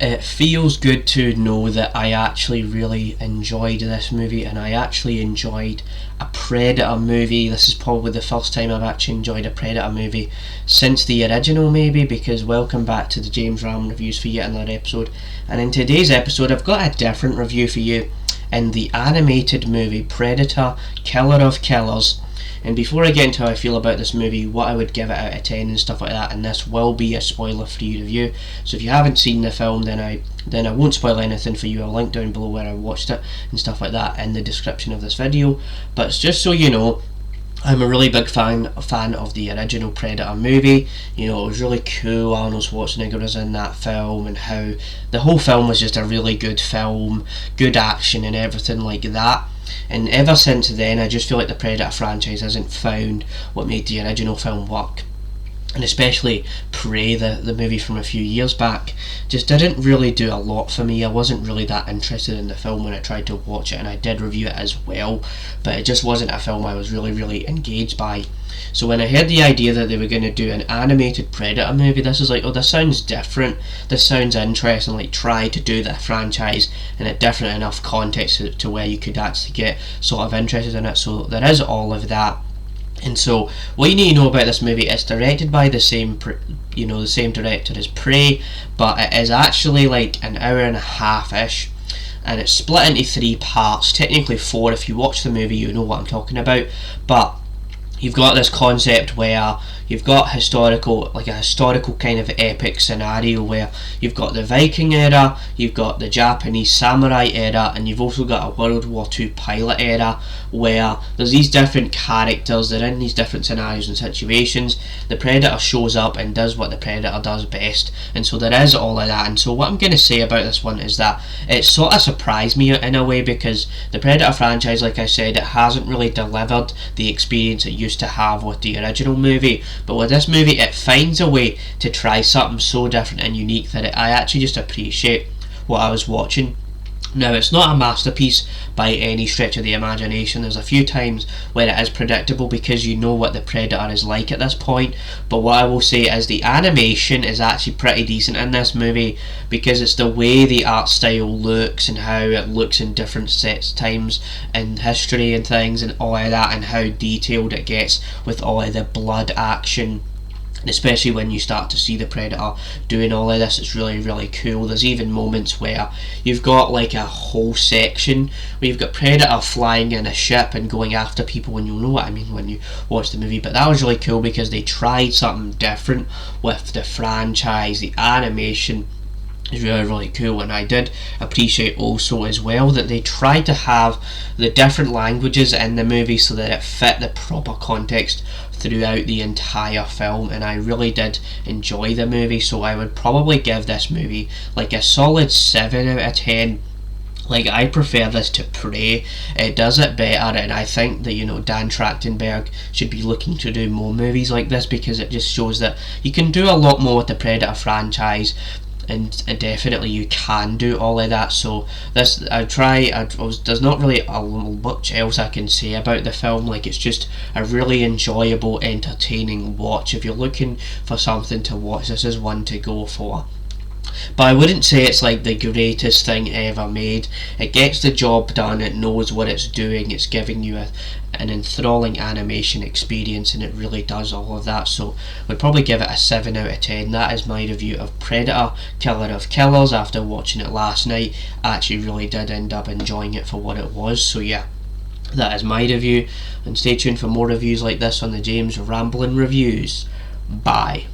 It feels good to know that I actually really enjoyed this movie, and I actually enjoyed a Predator movie. This is probably the first time I've actually enjoyed a Predator movie since the original, maybe, because welcome back to the James Ram Reviews for yet another episode. And in today's episode, I've got a different review for you in the animated movie Predator Killer of Killers. And before I get into how I feel about this movie, what I would give it out of 10 and stuff like that, and this will be a spoiler-free review, so if you haven't seen the film, then I won't spoil anything for you. I'll link down below where I watched it and stuff like that in the description of this video. But it's just so you know, I'm a really big fan of the original Predator movie. You know, it was really cool. Arnold Schwarzenegger was in that film, and how the whole film was just a really good film, good action and everything like that. And ever since then, I just feel like the Predator franchise hasn't found what made the original film work. And especially Prey, the movie from a few years back, just didn't really do a lot for me. I wasn't really that interested in the film when I tried to watch it, and I did review it as well, but it just wasn't a film I was really engaged by. So when I heard the idea that they were going to do an animated Predator movie, this is like, oh, this sounds different, this sounds interesting, like try to do the franchise in a different enough context to where you could actually get sort of interested in it. So there is all of that. And so what you need to know about this movie, it's directed by the same director as Prey, but it is actually like an hour and a half ish, and it's split into 3 parts, technically 4. If you watch the movie you know what I'm talking about. But you've got this concept where you've got a historical kind of epic scenario where you've got the Viking era, you've got the Japanese samurai era, and you've also got a World War II pilot era where there's these different characters, they're in these different scenarios and situations. The Predator shows up and does what the Predator does best, and so there is all of that. And so what I'm going to say about this one is that it sort of surprised me in a way, because the Predator franchise, like I said, it hasn't really delivered the experience it used to have with the original movie. But with this movie, it finds a way to try something so different and unique that I actually just appreciate what I was watching. Now, it's not a masterpiece by any stretch of the imagination. There's a few times where it is predictable because you know what the Predator is like at this point. But what I will say is the animation is actually pretty decent in this movie, because it's the way the art style looks and how it looks in different times in history and things and all of that, and how detailed it gets with all of the blood action. And especially when you start to see the Predator doing all of this, it's really cool. There's even moments where you've got like a whole section where you've got Predator flying in a ship and going after people, and you'll know what I mean when you watch the movie. But that was really cool because they tried something different with the franchise. The animation is really cool, and I did appreciate also as well that they tried to have the different languages in the movie so that it fit the proper context throughout the entire film, and I really did enjoy the movie. So I would probably give this movie like a solid 7 out of 10. Like, I prefer this to Prey. It does it better, and I think that, you know, Dan Trachtenberg should be looking to do more movies like this, because it just shows that you can do a lot more with the Predator franchise, and definitely you can do all of that. So this, there's not really much else I can say about the film. Like, it's just a really enjoyable, entertaining watch. If you're looking for something to watch, this is one to go for. But I wouldn't say it's like the greatest thing ever made. It gets the job done, it knows what it's doing, it's giving you an enthralling animation experience, and it really does all of that. So we'd probably give it a 7 out of 10. That is my review of Predator Killer of Killers. After watching it last night, I actually really did end up enjoying it for what it was. So yeah, that is my review, and stay tuned for more reviews like this on the James Ramblin' Reviews. Bye.